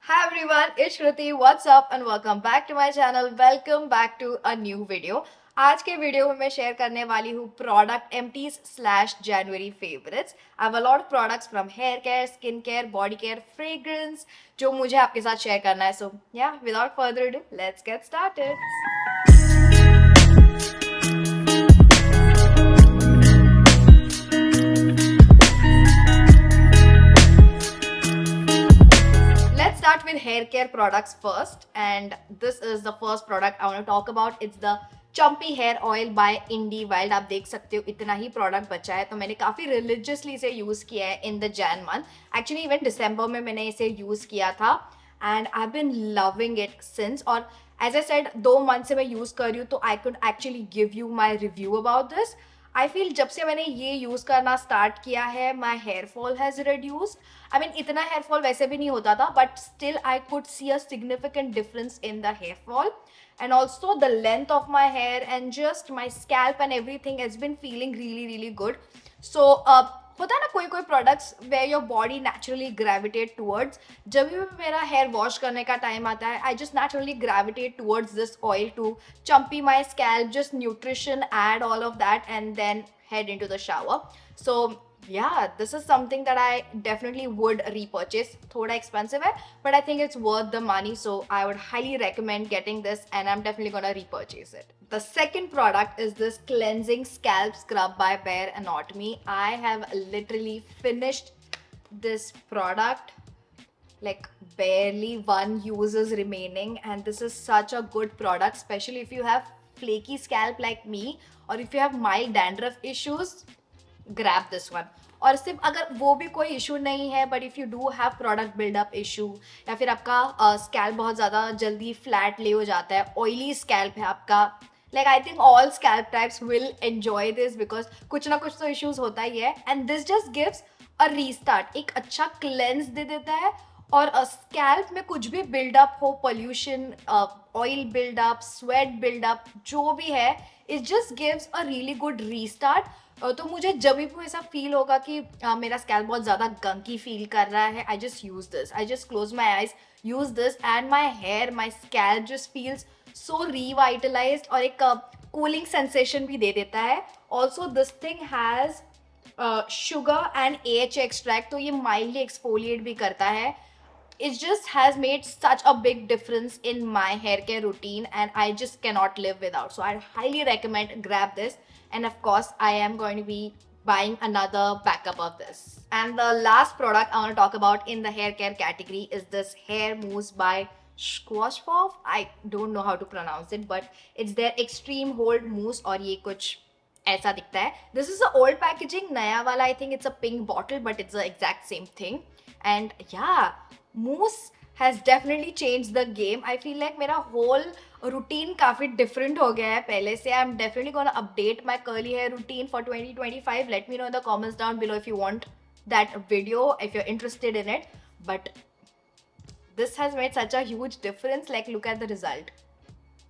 Hi everyone, it's Shruti. What's up and welcome back to my channel. Welcome back to a new video. आज के video में मैं share करने वाली हूँ product empties slash January favourites. I have a lot of products from here care, skin care, body care, fragrance जो मुझे आपके साथ शेयर करना है. सो या without further do let's get started. Let's start with hair care products first, and this is the first product I want to talk about. It's the Champi hair oil by Indie Wild. आप देख सकते हो इतना ही product बचा है, तो मैंने काफ़ी रिलीजियसली इसे यूज़ किया है in the Jan month. Actually even दिसंबर में मैंने इसे यूज़ किया था and I been loving it since. और एज आई सेड 2 मंथ से मैं यूज़ कर रही हूँ, तो I could actually give you my review about this. I feel जब से मैंने ये यूज़ करना स्टार्ट किया है, my hair fall has reduced. I mean इतना हेयर फॉल वैसे भी नहीं होता था, but still I could see a significant difference in the hair fall. And also the length of my hair and just my scalp and everything has been feeling really good. So होता है ना कोई कोई products where your body naturally gravitate towards. जब भी मेरा hair wash करने का टाइम आता है, I just naturally gravitate towards this oil to chumpy my scalp, just nutrition, add all of that and then head into the shower. So yeah, this is something that I definitely would repurchase. Thoda expensive hai, but I think it's worth the money, so I would highly recommend getting this and I'm definitely gonna repurchase it. The second product is this cleansing scalp scrub by Bare Anatomy. I have literally finished this product, like barely one use is remaining, and this is such a good product, especially if you have flaky scalp like me or if you have mild dandruff issues. Grab this one. और सिर्फ अगर वो भी कोई issue नहीं है, but if you do have product buildup issue या फिर आपका स्कैल्प बहुत ज़्यादा जल्दी फ्लैट ले हो जाता है, ऑयली स्कैल्प है आपका, like I think all scalp types will enjoy this because कुछ ना कुछ तो इश्यूज होता ही है. And this just gives a restart, एक अच्छा क्लेंस दे देता है. और स्कैल्प में कुछ भी बिल्डअप हो, pollution, oil buildup, sweat buildup, जो भी है, it just gives a really good restart. तो मुझे जब भी ऐसा फील होगा कि मेरा स्कैल्प बहुत ज़्यादा गंकी फील कर रहा है, I just use this, I just close my eyes, use this and my hair, my scalp just feels so revitalised और एक कूलिंग सेंसेशन भी दे देता है. Also this thing has sugar and AHA extract, तो ये माइल्डली एक्सफोलिएट भी करता है. It just has made such a big difference in my hair care routine and I just cannot live without. So I highly recommend grab this, and of course I am going to be buying another backup of this. And the last product I want to talk about in the hair care category is this hair mousse by Schwarzkopf. I don't know how to pronounce it, but it's their extreme hold mousse और ये कुछ ऐसा दिखता है. This is the old packaging, नया वाला I think it's a pink bottle, but it's the exact same thing. And yeah, mousse has definitely change the game. I feel like मेरा whole routine काफ़ी डिफरेंट हो गया है पहले से. I am definitely gonna update my curly hair routine for 2025. Let me know in the comments down below if you want that video, if you are interested in it. But this has made such a huge difference. Like look at the result.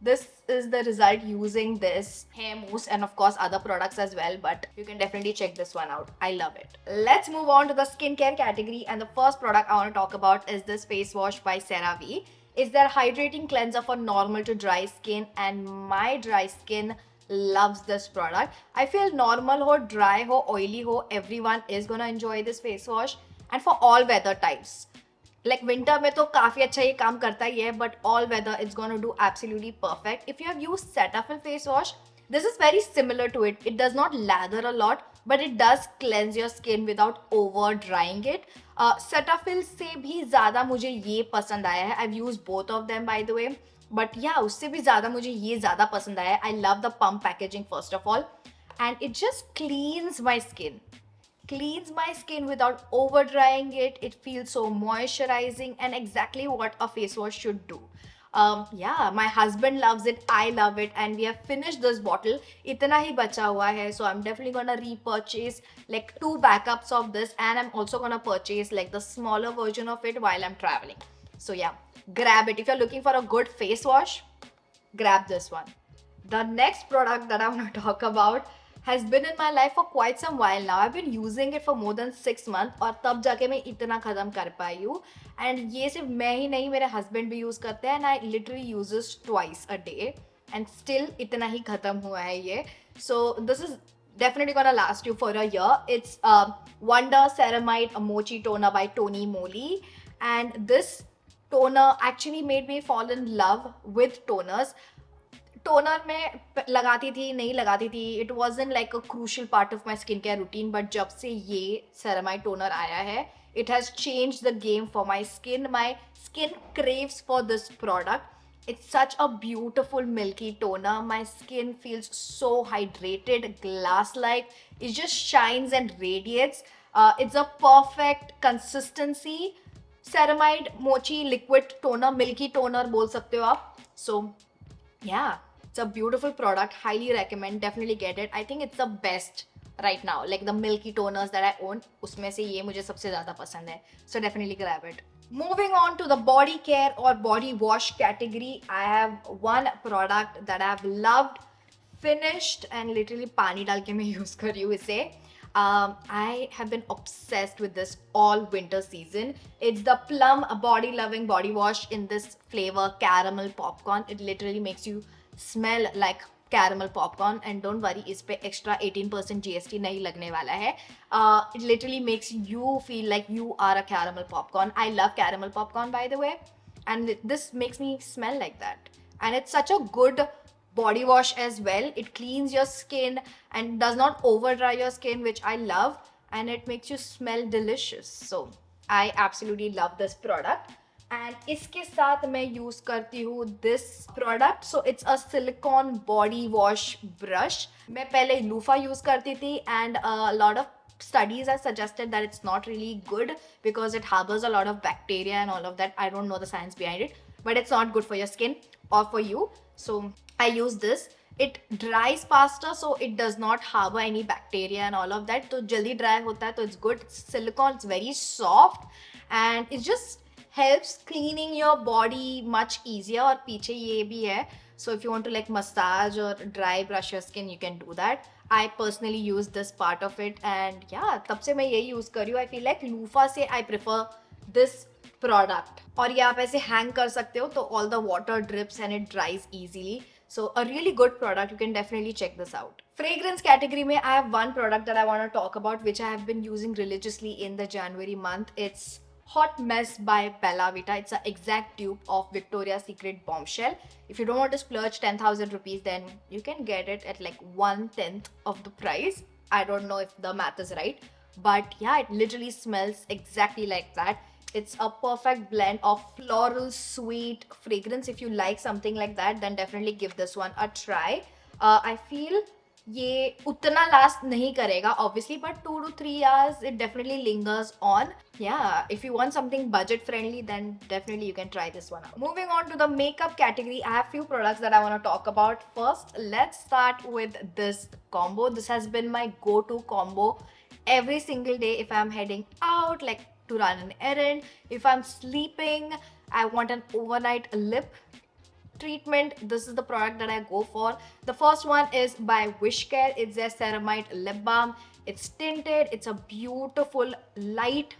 This is the result using this hair mousse and of course other products as well, but you can definitely check this one out. I love it. Let's move on to the skincare category, and the first product I want to talk about is this face wash by CeraVe. It's their hydrating cleanser for normal to dry skin, and my dry skin loves this product. I feel normal ho, dry ho, oily ho, everyone is gonna enjoy this face wash, and for all weather types. Like winter में तो काफ़ी अच्छा ये काम करता ही है, but all weather it's gonna do absolutely perfect. If you have used Cetaphil face wash, this is very similar to it. It does not lather a lot, but it does cleanse your skin without over drying it. Cetaphil से भी ज़्यादा मुझे ये पसंद आया है. I have use both of them by the way, but या उससे भी ज़्यादा मुझे ये ज़्यादा पसंद आया है. I love the pump packaging first of all, and it just cleans my skin. Cleans my skin without over drying it. It feels so moisturizing and exactly what a face wash should do. Yeah, my husband loves it, I love it, and we have finished this bottle. इतना ही बचा हुआ है, so I'm definitely gonna repurchase like 2 backups of this, and I'm also gonna purchase like the smaller version of it while I'm traveling. So yeah, grab it if you're looking for a good face wash. Grab this one. The next product that I want to talk about has been in my life for quite some while now. I've been using it for more than 6 months और तब जाके मैं इतना ख़त्म कर पाई हूँ. And ये सिर्फ मैं ही नहीं, मेरे husband भी use करते हैं, and I literally use this twice a day. And still इतना ही ख़त्म हुआ है ये. So this is definitely gonna last you for a year. It's Wonder Ceramide Mochi Toner by Tony Moly. And this toner actually made me fall in love with toners. Toner में लगाती थी, नहीं लगाती थी, it wasn't like a crucial part of my skin care routine. But जब से ये ceramide toner आया है, it has change the game for my skin craves for this product. It's such a beautiful milky toner. My skin feels so hydrated, glass-like. It just shines and radiates. It's a perfect consistency. Ceramide Mochi liquid toner, milky toner बोल सकते हो आप. So yeah, it's a beautiful product. Highly recommend. Definitely get it. I think it's the best right now. Like the milky toners that I own, उसमें से ये मुझे सबसे ज़्यादा पसंद है. So definitely grab it. Moving on to the body care or body wash category, I have one product that I have loved, finished, and literally पानी डाल के मैं use कर रही हूँ इसे. I have been obsessed with this all winter season. It's the Plum Body Loving Body Wash in this flavor caramel popcorn. It literally makes you smell like caramel popcorn, and don't worry, इस पे extra 18% GST नहीं लगने वाला है. It literally makes you feel like you are a caramel popcorn. I love caramel popcorn, by the way, and this makes me smell like that. And it's such a good body wash as well. It cleans your skin and does not over dry your skin, which I love, and it makes you smell delicious. So I absolutely love this product. And इसके साथ मैं use करती हूँ this product. So it's a silicone body wash brush. मैं पहले loofah use करती थी, and a lot of studies have suggested that it's not really good because it harbors a lot of bacteria and all of that. I don't know the science behind it, but it's not good for your skin or for you. So I use this. It dries faster, so it does not harbor any bacteria and all of that. तो जल्दी dry होता है, तो it's good. It's silicone, it's very soft, and it just helps cleaning your body much easier. और पीछे ये भी है, so if you want to like massage or dry brush your skin, you can do that. I personally use this part of it, and yeah, तब से मैं यही use कर रही हूँ. I feel like loofah से I prefer this product. और ये आप ऐसे hang कर सकते हो, तो all the water drips and it dries easily. So a really good product. You can definitely check this out. Fragrance category में I have one product that I want to talk about, which I have been using religiously in the January month. It's Hot Mess by Bella Vita. It's an exact dupe of Victoria's Secret Bombshell. If you don't want to splurge 10,000 rupees, then you can get it at like 1/10 of the price. I don't know if the math is right, but yeah, it literally smells exactly like that. It's a perfect blend of floral sweet fragrance. If you like something like that, then definitely give this one a try. I feel ये उतना last नहीं करेगा obviously, but 2 to 3 hours it definitely lingers on. Yeah, if you want something budget friendly, then definitely you can try this one out. Moving on to the makeup category, I have few products that I want to talk about. First, let's start with this combo. This has been my go-to combo every single day if I'm heading out, like to run an errand. If I'm sleeping, I want an overnight lip treatment. This is the product that I go for. The first one is by Wishcare. It's their ceramide lip balm. It's tinted. It's a beautiful light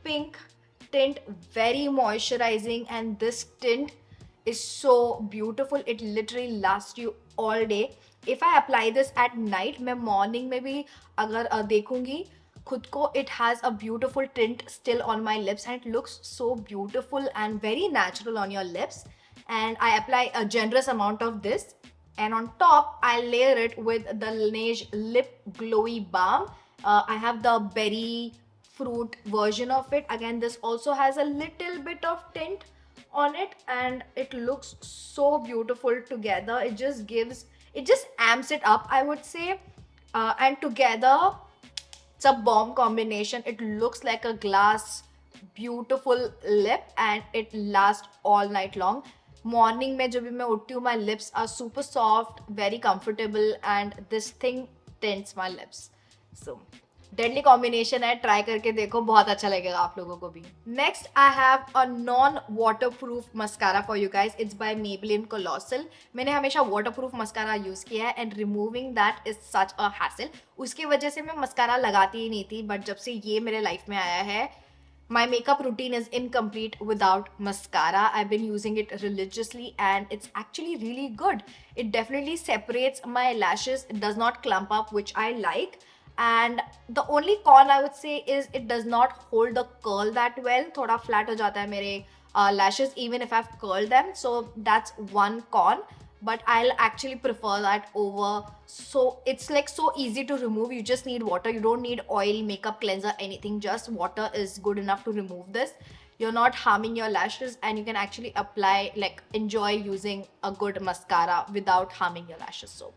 pink tint, very moisturizing, and this tint is so beautiful. It literally lasts you all day. If I apply this at night, मैं morning में भी अगर देखूंगी खुद को, it has a beautiful tint still on my lips, and it looks so beautiful and very natural on your lips. And I apply a generous amount of this, and on top I layer it with the Laneige Lip Glowy Balm. I have the berry fruit version of it. Again, this also has a little bit of tint on it, and it looks so beautiful together. It just amps it up, I would say. And together it's a bomb combination. It looks like a glass beautiful lip, and it lasts all night long. Morning में जब भी मैं उठती हूँ, my lips are super soft, very comfortable, and this thing tints my lips. So deadly combination है, try करके देखो, बहुत अच्छा लगेगा आप लोगों को भी. Next I have a non water proof mascara for you guys. It's by Maybelline Colossal. मैंने हमेशा वाटर प्रूफ मस्कारा यूज किया है and removing that is such a hassle. उसकी वजह से मैं मस्कारा लगाती ही नहीं थी, बट जब से ये मेरे लाइफ में आया है, my makeup routine is incomplete without mascara. I've been using it religiously and it's actually really good. It definitely separates my lashes. It does not clump up, which I like. And the only con I would say is it does not hold the curl that well. थोड़ा flat हो जाता है मेरे lashes even if I've curled them. So that's one con. But I'll actually prefer that over. So it's like so easy to remove. You just need water. You don't need oil, makeup cleanser, anything. Just water is good enough to remove this. You're not harming your lashes and you can actually apply, like enjoy using a good mascara without harming your lashes. So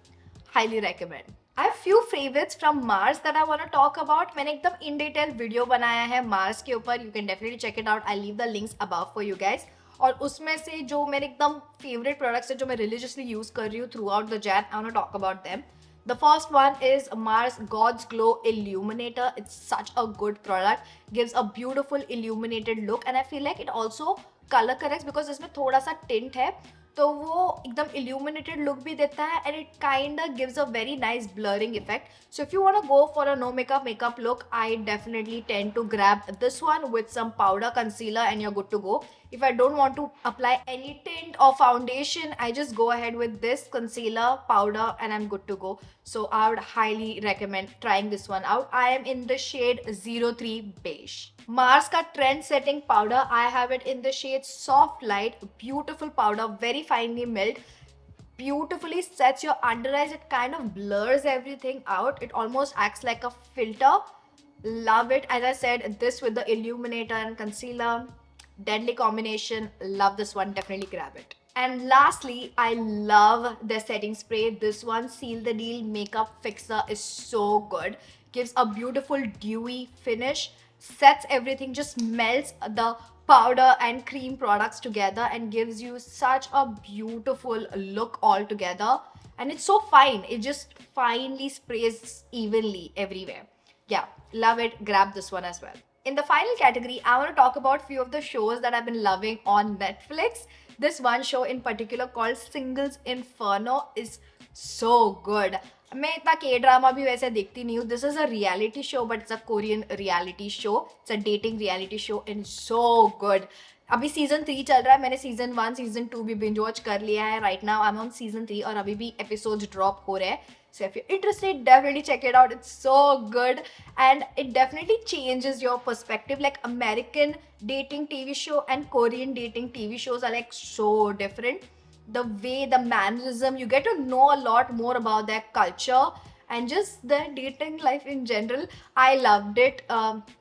highly recommend. I have few favorites from Mars that I want to talk about. मैंने एकदम in detail video बनाया है Mars के ऊपर. You can definitely check it out. I'll leave the links above for you guys. और उसमें से जो मेरे एकदम फेवरेट प्रोडक्ट्स है जो मैं रिलीजियसली यूज कर रही हूँ throughout the Jan, I want to talk about them. The first one is Mars God's Glow Illuminator. It's such a good product. Gives a beautiful illuminated look and I feel like it also color corrects because इसमें थोड़ा सा tint है तो वो एकदम illuminated look भी देता है and it kind of gives a very nice blurring effect. So if you want to go for a no makeup look, I definitely tend to grab this one with some powder, concealer and you're good to go. If I don't want to apply any tint or foundation, I just go ahead with this concealer, powder and I'm good to go. So I would highly recommend trying this one out. I am in the shade 03 Beige. Mars ka trend setting powder, I have it in the shade Soft Light. Beautiful powder, very finely milled. Beautifully sets your under eyes. It kind of blurs everything out. It almost acts like a filter. Love it. As I said, this with the illuminator and concealer, deadly combination. Love this one. Definitely grab it. And lastly, I love the setting spray. This one, Seal the Deal Makeup Fixer, is so good. Gives a beautiful dewy finish, sets everything, just melts the powder and cream products together and gives you such a beautiful look all together. And it's so fine. It just finely sprays evenly everywhere. Yeah, love it. Grab this one as well. In the final category, I want to talk about few of the shows that I've been loving on Netflix. This one show in particular called Singles Inferno is so good. मैं इतना के drama भी वैसे देखती नहीं हूँ. This is a reality show but it's a Korean reality show. It's a dating reality show and so good. अभी season 3 चल रहा है. मैंने सीजन 1 सीजन 2 भी बिंज वॉच कर लिया है. Right now I am on season 3 और अभी भी एपिसोड्स ड्रॉप हो रहे हैं. So if you're interested, definitely check it out. It's so good and it definitely changes your perspective. Like American dating TV show and Korean dating TV shows are like so different. The way, the mannerism, you get to know a lot more about their culture and just their dating life in general. I loved it.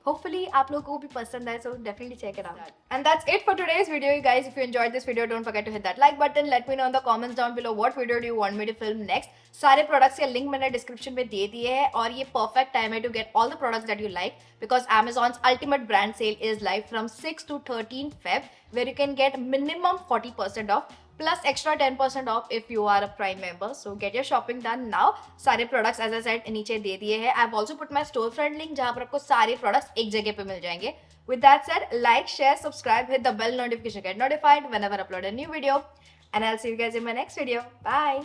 Hopefully आप लोगों को भी पसंद आए, so definitely check it out. And that's it for today's video, you guys. If you enjoyed this video, don't forget to hit that like button. Let me know in the comments down below what video do you want me to film next. सारे products के link मैंने description में दे दिए हैं और ये perfect time है to get all the products that you like because Amazon's ultimate brand sale is live from 6 to 13 Feb where you can get minimum 40% off. Plus extra 10% off if you are a Prime member. So get your shopping done now. सारे products as I said नीचे दे दिए हैं. I've also put my storefront link जहाँ पर आपको सारे products एक जगह पे मिल जाएंगे. With that said, like, share, subscribe, hit the bell notification, get notified whenever I upload a new video. And I'll see you guys in my next video. Bye.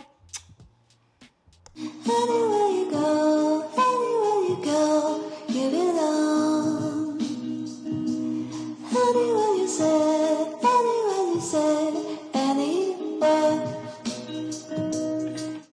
Anywhere you go.